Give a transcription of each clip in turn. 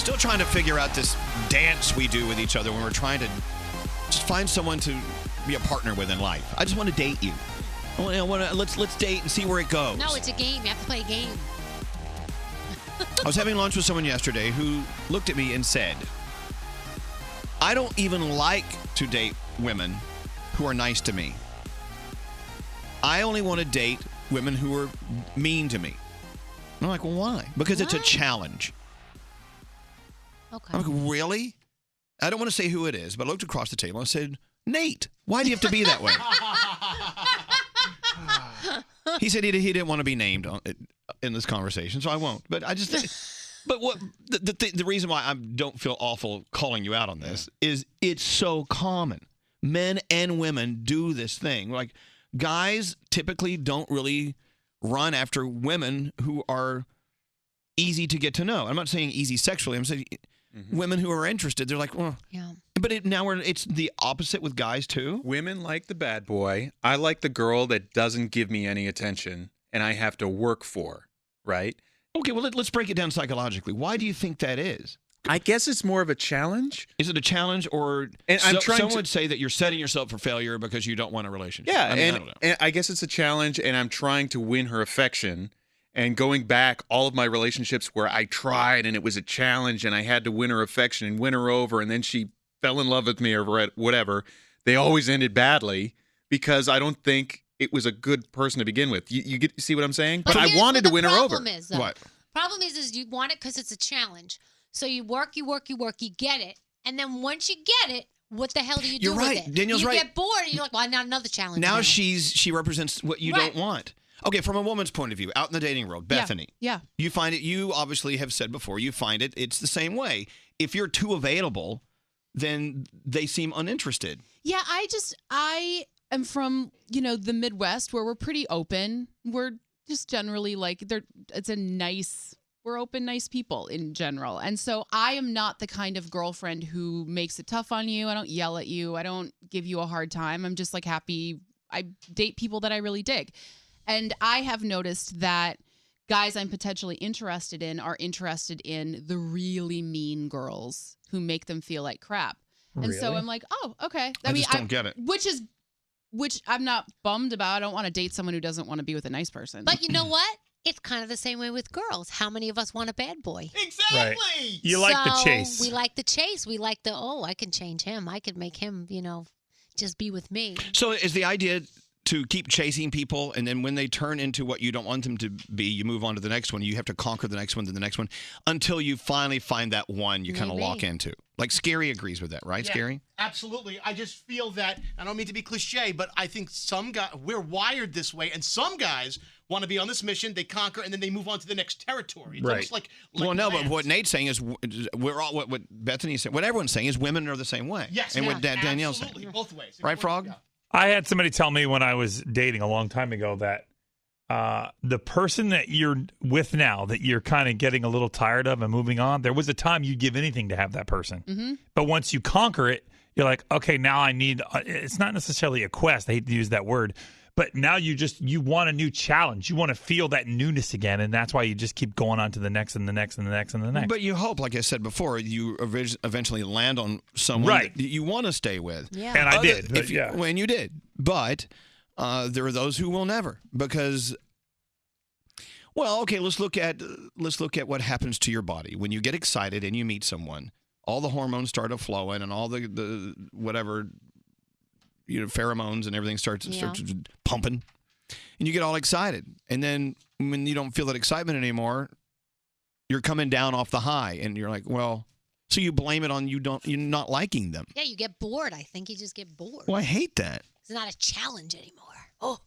Still trying to figure out this dance we do with each other when we're trying to just find someone to be a partner with in life. I just want to date you. Let's date and see where it goes. No, it's a game. You have to play a game. I was having lunch with someone yesterday who looked at me and said, I don't even like to date women who are nice to me. I only want to date women who are mean to me. And I'm like, well, why? Because it's a challenge. Okay. I'm like, really? I don't want to say who it is, but I looked across the table and I said, Nate, why do you have to be that way? He said he didn't want to be named in this conversation, so I won't. But I just, but what the reason why I don't feel awful calling you out on this is it's so common. Men and women do this thing. Like guys typically don't really run after women who are easy to get to know. I'm not saying easy sexually. I'm saying women who are interested. They're like, well, yeah. But it's the opposite with guys too. Women like the bad boy. I like the girl that doesn't give me any attention and I have to work for, right? Okay, well, let's break it down psychologically. Why do you think that is? I guess it's more of a challenge. Is it a challenge or some would say that you're setting yourself for failure because you don't want a relationship? Yeah, I don't know. and I guess it's a challenge and I'm trying to win her affection. And going back, all of my relationships where I tried and it was a challenge and I had to win her affection and win her over and then she fell in love with me or whatever, they always ended badly because I don't think it was a good person to begin with. You see what I'm saying? But I wanted to win her over. What? Problem is you want it because it's a challenge. So you work, you get it. And then once you get it, what the hell do you do with it? Danielle's right. You get bored and you're like, well, now another challenge. Now she represents what you don't want. Okay, from a woman's point of view, out in the dating world, Bethany. Yeah. You find it, you obviously have said before, it's the same way. If you're too available, then they seem uninterested. Yeah, I am from, the Midwest where we're pretty open. We're just generally we're open, nice people in general. And so I am not the kind of girlfriend who makes it tough on you. I don't yell at you. I don't give you a hard time. I'm just happy. I date people that I really dig. And I have noticed that guys I'm potentially interested in are interested in the really mean girls who make them feel like crap. And so I'm like, oh, okay. I just don't get it. Which I'm not bummed about. I don't want to date someone who doesn't want to be with a nice person. But you know what? It's kind of the same way with girls. How many of us want a bad boy? Exactly. Right. You like the chase. We like the chase. We like I can change him. I could make him, just be with me. So is the idea to keep chasing people, and then when they turn into what you don't want them to be, you move on to the next one. You have to conquer the next one, then the next one, until you finally find that one you kind of lock into. Like Scary agrees with that, right, Yeah, Scary? Absolutely. I just feel that, I don't mean to be cliche, but I think some guys, we're wired this way, and some guys want to be on this mission, they conquer, and then they move on to the next territory. It's almost like well, no, lands. but what Nate's saying is we're all, what Bethany's saying, what everyone's saying is women are the same way. Yes, and what Danielle's saying. absolutely, both ways. Right, Frog? Yeah. I had somebody tell me when I was dating a long time ago that the person that you're with now, that you're kind of getting a little tired of and moving on, there was a time you'd give anything to have that person. Mm-hmm. But once you conquer it, you're like, okay, now I need, it's not necessarily a quest. I hate to use that word. But now you want a new challenge. You want to feel that newness again, and that's why you just keep going on to the next and the next and the next and the next. But you hope, like I said before, you eventually land on someone that you want to stay with. Yeah. And I did. When you did. But there are those who will never, because, well, okay, let's look at what happens to your body when you get excited and you meet someone. All the hormones start flowing, and all the whatever, pheromones and everything starts pumping, and you get all excited. And then when you don't feel that excitement anymore, you're coming down off the high, and you're like, well, so you blame it on you're not liking them. Yeah, you get bored. I think you just get bored. Well, I hate that. It's not a challenge anymore. Oh.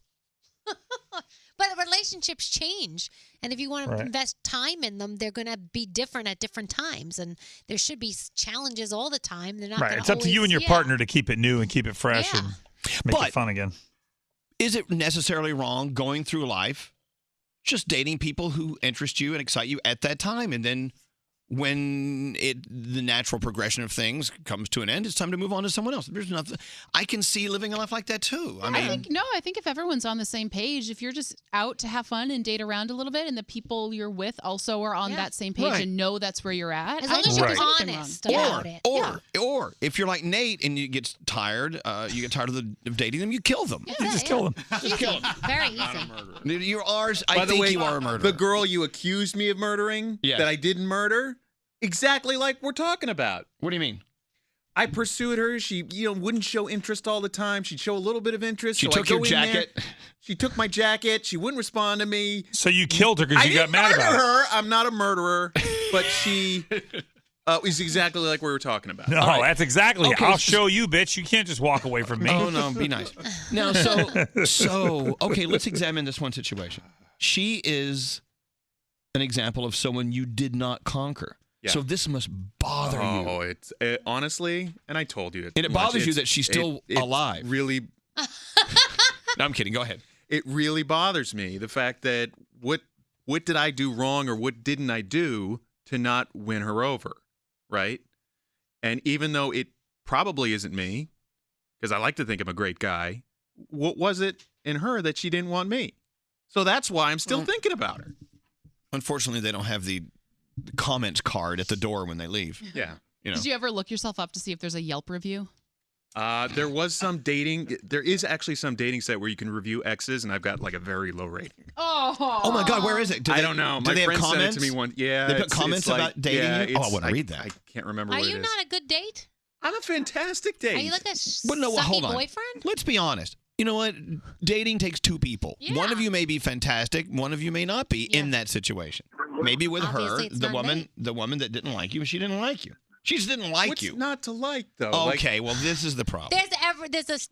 But relationships change. And if you want to invest time in them, they're going to be different at different times. And there should be challenges all the time. They're not right. It's up to you and your partner to keep it new and keep it fresh and make it fun again. Is it necessarily wrong going through life just dating people who interest you and excite you at that time, and then when the natural progression of things comes to an end, it's time to move on to someone else. There's nothing. I can see living a life like that too. I think if everyone's on the same page, if you're just out to have fun and date around a little bit, and the people you're with also are on that same page and know that's where you're at, as long as you're honest about it. Or if you're like Nate and you get tired, of dating them, you kill them. Yeah, You just kill them. Just kill them. Very easy. You're ours. By the way, you are a murderer. The girl you accused me of murdering that I didn't murder, exactly like we're talking about. What do you mean? I pursued her. She, wouldn't show interest all the time. She'd show a little bit of interest. She took your jacket. She took my jacket. She wouldn't respond to me. So you killed her because you got mad about her. I'm not a murderer, but she is exactly like we were talking about. No, that's exactly. Okay. I'll show you, bitch. You can't just walk away from me. Oh no, be nice. No, so okay. Let's examine this one situation. She is an example of someone you did not conquer. Yeah. So this must bother you. Oh, it's honestly, and I told you it. And it bothers you that she's still alive. Really. No, I'm kidding. Go ahead. It really bothers me, the fact that what did I do wrong or what didn't I do to not win her over, right? And even though it probably isn't me, because I like to think I'm a great guy, what was it in her that she didn't want me? So that's why I'm still thinking about her. Unfortunately, they don't have the comments card at the door when they leave. Yeah. Did you ever look yourself up to see if there's a Yelp review? There was some dating. There is actually some dating site where you can review exes, and I've got like a very low rating. Oh my God, where is it? I don't know. Do My they friend have comments? sent it to me one. Yeah, they put comments about dating you. Oh, I want to read that. I can't remember. Are what you it is. not a good date? I'm a fantastic date. Are you like a sucky boyfriend? Let's be honest. You know what? Dating takes two people. Yeah. One of you may be fantastic. One of you may not be in that situation. Maybe with Obviously, her, the woman that didn't like you, she didn't like you. She just didn't like What's you. not to like though? Okay, well this is the problem. There's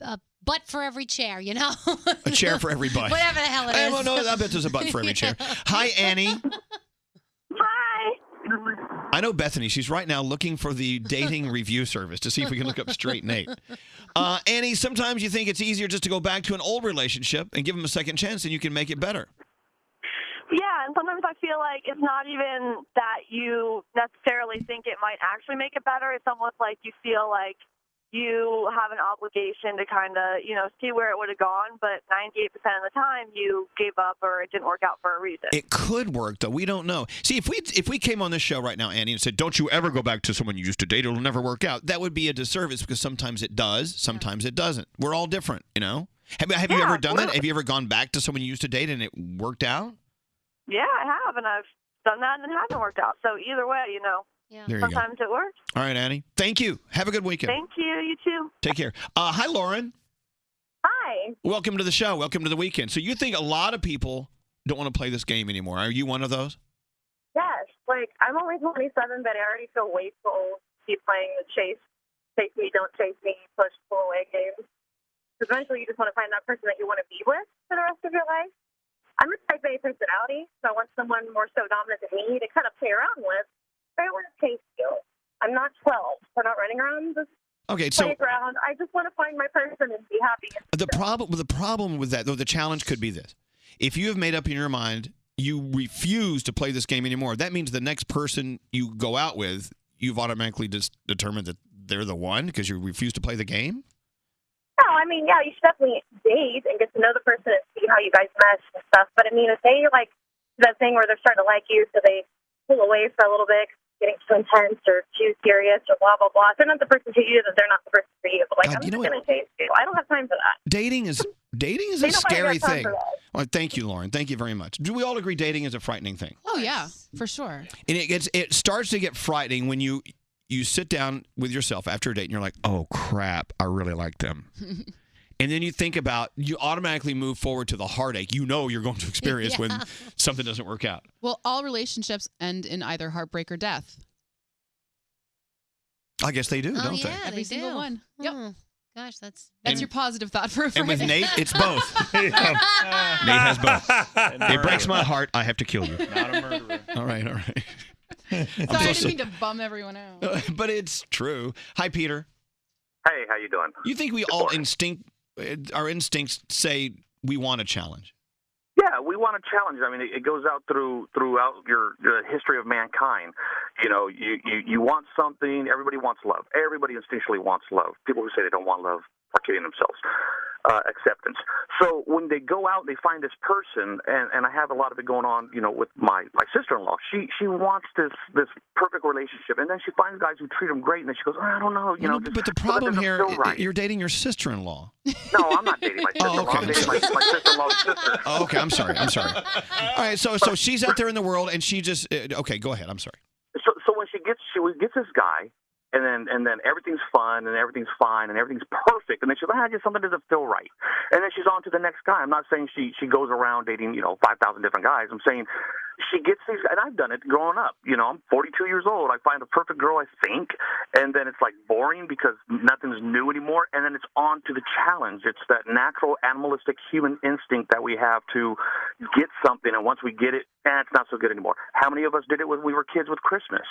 a butt for every chair, A chair for every butt. Whatever the hell it is. Well, no, I bet there's a butt for every chair. Hi, Annie. Hi. I know Bethany. She's right now looking for the dating review service to see if we can look up straight Nate. Annie, sometimes you think it's easier just to go back to an old relationship and give them a second chance and you can make it better. Yeah, and sometimes I feel like it's not even that you necessarily think it might actually make it better. It's almost like you feel like you have an obligation to kind of, see where it would have gone, but 98% of the time you gave up or it didn't work out for a reason. It could work, though. We don't know. See, if we came on this show right now, Annie, and said, don't you ever go back to someone you used to date, it'll never work out, that would be a disservice because sometimes it does, sometimes it doesn't. We're all different, Have you ever done that? Have you ever gone back to someone you used to date and it worked out? Yeah, I have, and I've done that and it hasn't worked out. So either way, There sometimes it works. All right, Annie. Thank you. Have a good weekend. Thank you. You too. Take care. Hi, Lauren. Hi. Welcome to the show. Welcome to the weekend. So you think a lot of people don't want to play this game anymore. Are you one of those? Yes. I'm only 27, but I already feel way too old to keep playing the chase me, don't chase me, push, pull away games. Because eventually you just want to find that person that you want to be with for the rest of your life. I'm a type A personality, so I want someone more so dominant than me to kind of play around with. But I want to chase you. I'm not 12. We're not running around this playground. I just want to find my person and be happy. The problem with that, though, the challenge could be this. If you have made up in your mind you refuse to play this game anymore, that means the next person you go out with, you've automatically just determined that they're the one because you refuse to play the game? No, yeah, you should definitely date and get to know the person and see how you guys mesh and stuff. But, if they, that thing where they're starting to like you, so they pull away for a little bit, getting too intense or too serious or blah, blah, blah. If they're not the person to you, then they're not the person for you. But, I'm just going to chase you. I don't have time for that. Dating is a scary thing. Well, thank you, Lauren. Thank you very much. Do we all agree dating is a frightening thing? Oh, yeah, for sure. And it starts to get frightening when you sit down with yourself after a date and you're like, oh, crap, I really like them. And then you automatically move forward to the heartache you're going to experience when something doesn't work out. Well, all relationships end in either heartbreak or death. I guess they do, don't they? Every single one. Yep. Gosh, that's your positive thought for a Friday. And with Nate, it's both. Nate has both. It breaks my heart. I have to kill you. Not a murderer. All right. Sorry, I didn't mean to bum everyone out. But it's true. Hi, Peter. Hey, how you doing? You think we all our instincts say we want a challenge? Yeah, Yeah, we want a challenge. I mean, it goes out throughout the history of mankind. You know, you want something. Everybody wants love. Everybody instinctually wants love. People who say they don't want love are kidding themselves. Acceptance. So when they go out, they find this person, and I have a lot of it going on, you know, with my sister-in-law. She wants this perfect relationship, and then she finds guys who treat them great, and then she goes, I don't know, you know. But the problem here, you're dating your sister-in-law. No, I'm not dating my sister-in-law. Oh, okay. I'm dating my sister-in-law's sister. Oh, okay, I'm sorry. All right, so she's out there in the world, and she just okay. Go ahead. I'm sorry. So when she gets this guy. And then everything's fun and everything's fine and everything's perfect. And then she's like, just something doesn't feel right. And then she's on to the next guy. I'm not saying she goes around dating, 5,000 different guys. I'm saying she gets these, and I've done it growing up. You know, I'm 42 years old. I find a perfect girl, I think, and then it's like boring because nothing's new anymore. And then it's on to the challenge. It's that natural animalistic human instinct that we have to get something. And once we get it, it's not so good anymore. How many of us did it when we were kids with Christmas?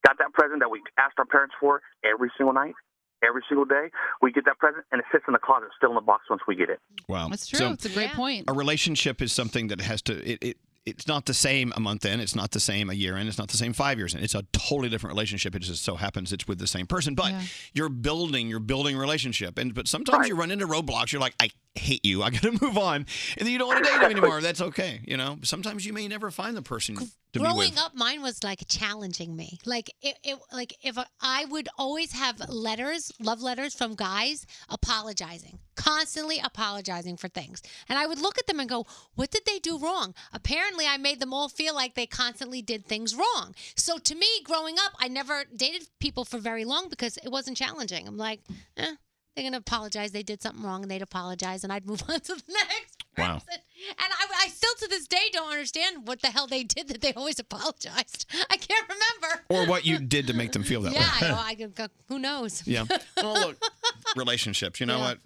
Got that present that we asked our parents for every single night, every single day. We get that present, and it sits in the closet, still in the box once we get it. Wow. That's true. So it's a great point. A relationship is something that has to it's not the same a month in, it's not the same a year in, it's not the same 5 years in. It's a totally different relationship. It just so happens it's with the same person, but you're building a relationship. But sometimes you run into roadblocks. You're like, I hate you. I got to move on. And then you don't want to date him anymore. That's okay. You know, sometimes you may never find the person to be with. Growing up, mine was like challenging me. Like if I would always have love letters from guys constantly apologizing for things. And I would look at them and go, what did they do wrong? Apparently, I made them all feel like they constantly did things wrong. So to me, growing up, I never dated people for very long because it wasn't challenging. I'm like, they're going to apologize. They did something wrong, and they'd apologize, and I'd move on to the next person. Wow. And I still to this day don't understand what the hell they did that they always apologized. I can't remember. Or what you did to make them feel that way. Yeah, who knows? Yeah. Well, look, relationships, you know what?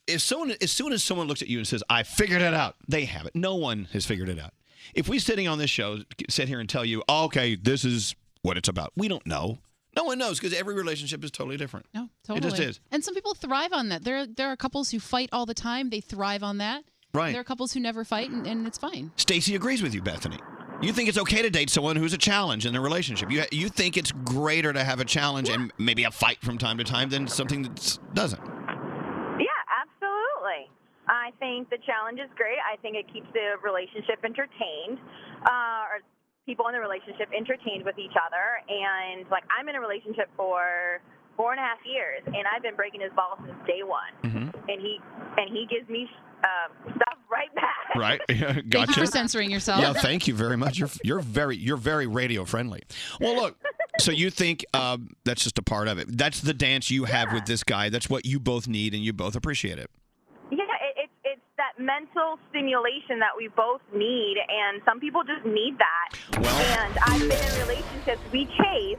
As soon as someone looks at you and says, I figured it out, they have it. No one has figured it out. If we sitting on this show sit here and tell you, okay, this is what it's about, we don't know. No one knows because every relationship is totally different. No, totally. It just is. And some people thrive on that. There are couples who fight all the time. They thrive on that. Right. There are couples who never fight, and it's fine. Stacy agrees with you, Bethany. You think it's okay to date someone who's a challenge in a relationship. You think it's greater to have a challenge and maybe a fight from time to time than something that doesn't. Yeah, absolutely. I think the challenge is great. I think it keeps the relationship entertained, or people in the relationship entertained with each other. And like, I'm in a relationship for 4.5 years, and I've been breaking his balls since day one. Mm-hmm. And he gives me stuff right back. Right. Gotcha. Thank you for censoring yourself. Yeah, thank you very much. You're very radio friendly. Well, look. So you think that's just a part of it? That's the dance you have with this guy. That's what you both need, and you both appreciate it. Yeah, it's that mental stimulation that we both need, and some people just need that. Well, and I've been in relationships we chase,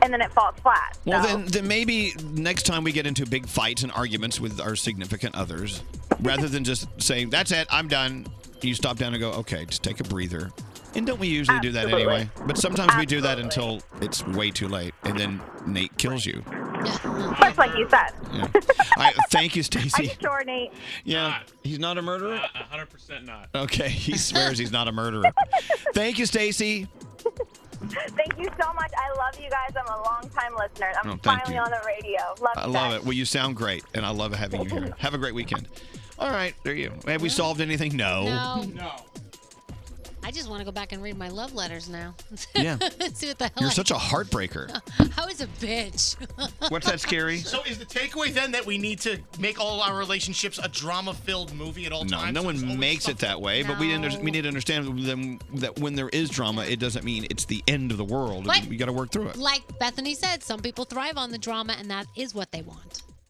and then it falls flat. Well, so. then maybe next time we get into big fights and arguments with our significant others, rather than just saying, that's it, I'm done, you stop down and go, okay, just take a breather. And don't we usually do that anyway? But sometimes we do that until it's way too late, and then Nate kills you. Just like you said. Yeah. Thank you, Stacy. Are you sure, Nate? Yeah, he's not a murderer? 100% not. Okay, he swears he's not a murderer. Thank you, Stacy. Thank you so much. I love you guys. I'm a long-time listener. I'm thank finally you. on the radio. I love it. Well, you sound great, and I love having you here. Have a great weekend. All right, there you go. Have we solved anything? No. I just want to go back and read my love letters now. Yeah. See what the hell. You're such a heartbreaker. I was a bitch. What's that, Scary? So is the takeaway then that we need to make all our relationships a drama-filled movie at all times? No one makes it that way, but we need to understand that when there is drama, it doesn't mean it's the end of the world. But you got to work through it. Like Bethany said, some people thrive on the drama, and that is what they want.